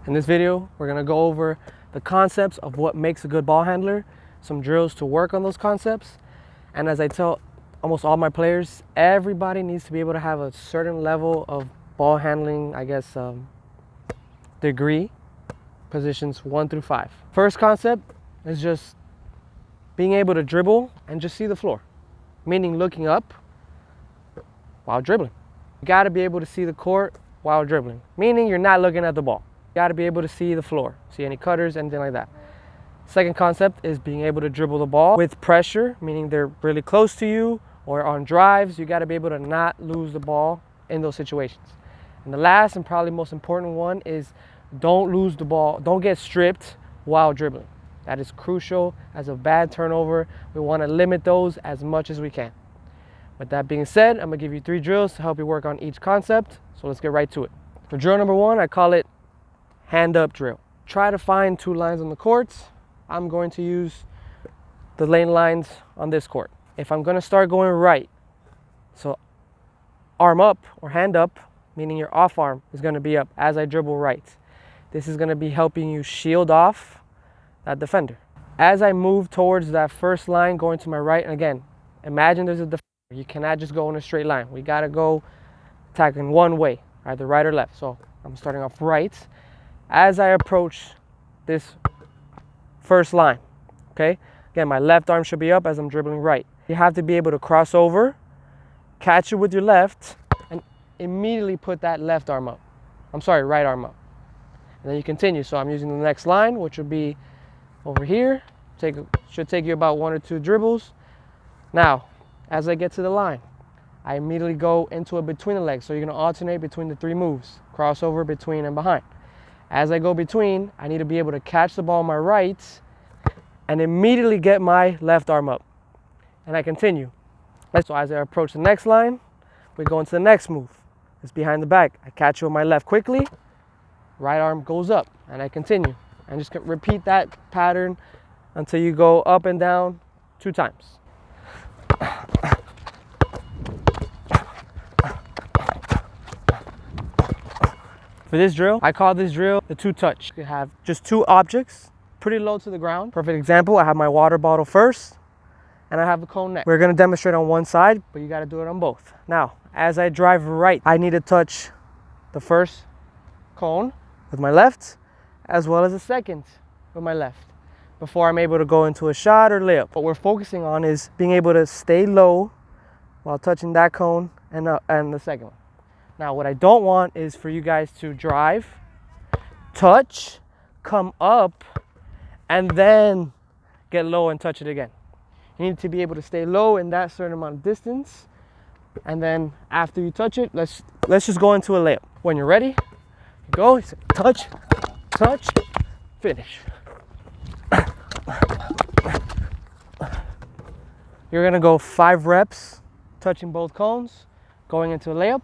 In this video, we're gonna go over the concepts of what makes a good ball handler, some drills to work on those concepts. And as I tell almost all my players, everybody needs to be able to have a certain level of ball handling, degree, positions 1 through 5. First concept is just being able to dribble and just see the floor, meaning looking up while dribbling. You gotta be able to see the court while dribbling, meaning you're not looking at the ball. You gotta be able to see the floor, see any cutters, anything like that. Second concept is being able to dribble the ball with pressure, meaning they're really close to you, or on drives. You gotta be able to not lose the ball in those situations. And the last and probably most important one is don't lose the ball, don't get stripped while dribbling. That is crucial as a bad turnover. We wanna limit those as much as we can. With that being said, I'm gonna give you 3 drills to help you work on each concept. So let's get right to it. For drill number 1, I call it hand up drill. Try to find 2 lines on the courts. I'm going to use the lane lines on this court. If I'm gonna start going right, so arm up or hand up, meaning your off arm is gonna be up as I dribble right. This is gonna be helping you shield off that defender. As I move towards that first line going to my right, and again, imagine there's a defender. You cannot just go in a straight line. We gotta go attacking one way, either right or left. So I'm starting off right. As I approach this first line, okay? Again, my left arm should be up as I'm dribbling right. You have to be able to cross over, catch it with your left, and immediately put that left arm up. Right arm up. And then you continue. So I'm using the next line, which would be over here. Should take you about 1 or 2 dribbles. Now, as I get to the line, I immediately go into it between the legs. So you're gonna alternate between the 3 moves, crossover, between, and behind. As I go between, I need to be able to catch the ball on my right and immediately get my left arm up. And I continue. So as I approach the next line, we go into the next move. It's behind the back. I catch it with my left quickly, right arm goes up, and I continue. And just repeat that pattern until you go up and down 2 times. For this drill, I call this drill the 2 touch. You have just 2 objects pretty low to the ground. Perfect example, I have my water bottle first and I have the cone next. We're gonna demonstrate on one side, but you gotta do it on both. Now, as I drive right, I need to touch the first cone with my left as well as the second with my left before I'm able to go into a shot or layup. What we're focusing on is being able to stay low while touching that cone and the second one. Now, what I don't want is for you guys to drive, touch, come up, and then get low and touch it again. You need to be able to stay low in that certain amount of distance, and then after you touch it, let's just go into a layup. When you're ready, go, touch, touch, finish. You're gonna go 5 reps, touching both cones, going into a layup.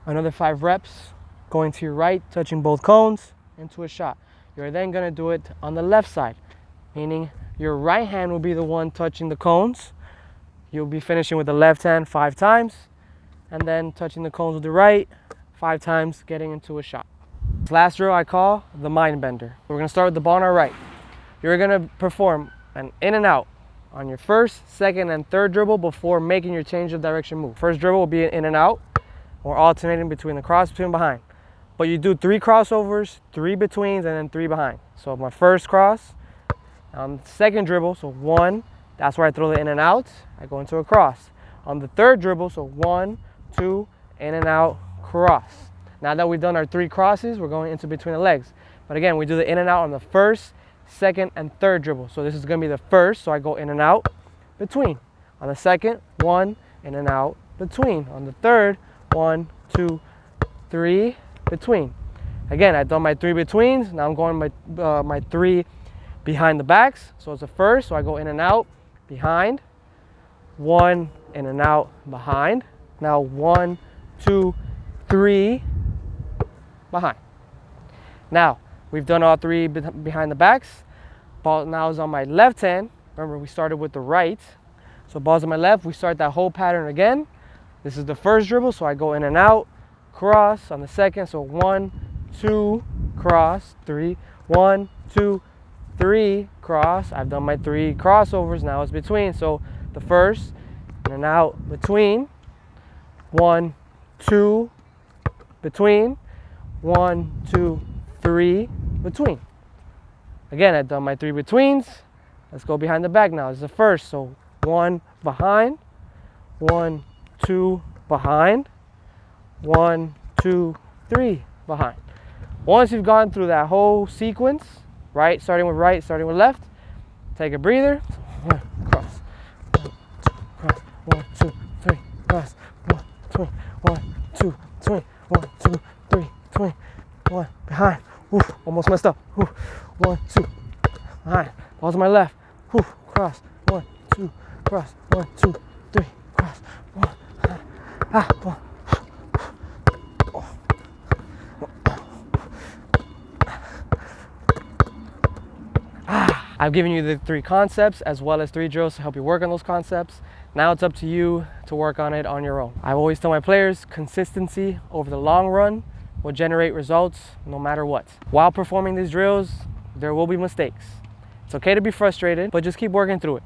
Another 5 reps, going to your right, touching both cones, into a shot. You're then gonna do it on the left side, meaning your right hand will be the one touching the cones. You'll be finishing with the left hand 5 times, and then touching the cones with the right 5 times, getting into a shot. This last drill I call the mind bender. We're gonna start with the ball on our right. You're gonna perform an in and out on your first, second, and third dribble before making your change of direction move. First dribble will be an in and out, or alternating between the cross, between, behind. But you do 3 crossovers, 3 betweens, and then 3 behind. So my first cross, on the second dribble, so 1, that's where I throw the in and out, I go into a cross. On the third dribble, so 1, 2, in and out, cross. Now that we've done our 3 crosses, we're going into between the legs. But again, we do the in and out on the first, second, and third dribble. So this is gonna be the first, so I go in and out, between. On the second, 1, in and out, between. On the third, 1, 2, 3, between. Again, I've done my 3 betweens. Now I'm going my 3 behind the backs. So it's the first, so I go in and out, behind. 1, in and out, behind. Now 1, 2, 3, behind. Now, we've done all 3 behind the backs. Ball now is on my left hand. Remember, we started with the right. So ball's on my left, we start that whole pattern again. This is the first dribble, so I go in and out, cross on the second, so 1, 2, cross, 3, 1, 2, 3, cross. I've done my 3 crossovers, now it's between. So the first, and then out, between, 1, 2, between, 1, 2, 3, between. Again, I've done my 3 betweens. Let's go behind the back now. This is the first, so 1 behind, 1, 2 behind, 1, 2, 3 behind. Once you've gone through that whole sequence, right, starting with left, take a breather. 1, cross, 1, 2, 3, cross, 1, 2, 1, 2, 3, 1, 2, 3, 20, 1 behind. Oof, almost messed up. Oof, 1, 2 behind. Ball to my left. Oof, cross. 1, 2, cross. 1, 2, 3, cross. 1. Ah, 1. I've given you the 3 concepts as well as 3 drills to help you work on those concepts. Now it's up to you to work on it on your own. I always tell my players, consistency over the long run will generate results no matter what. While performing these drills, there will be mistakes. It's okay to be frustrated, but just keep working through it.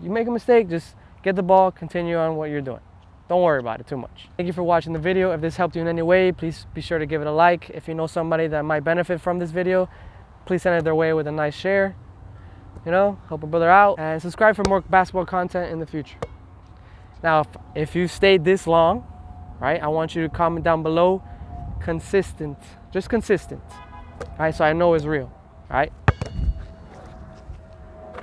You make a mistake, just get the ball, continue on what you're doing. Don't worry about it too much. Thank you for watching the video. If this helped you in any way, please be sure to give it a like. If you know somebody that might benefit from this video, please send it their way with a nice share. You know, help a brother out, and subscribe for more basketball content in the future. Now, if you stayed this long, right, I want you to comment down below, consistent, just consistent, right, so I know it's real, right?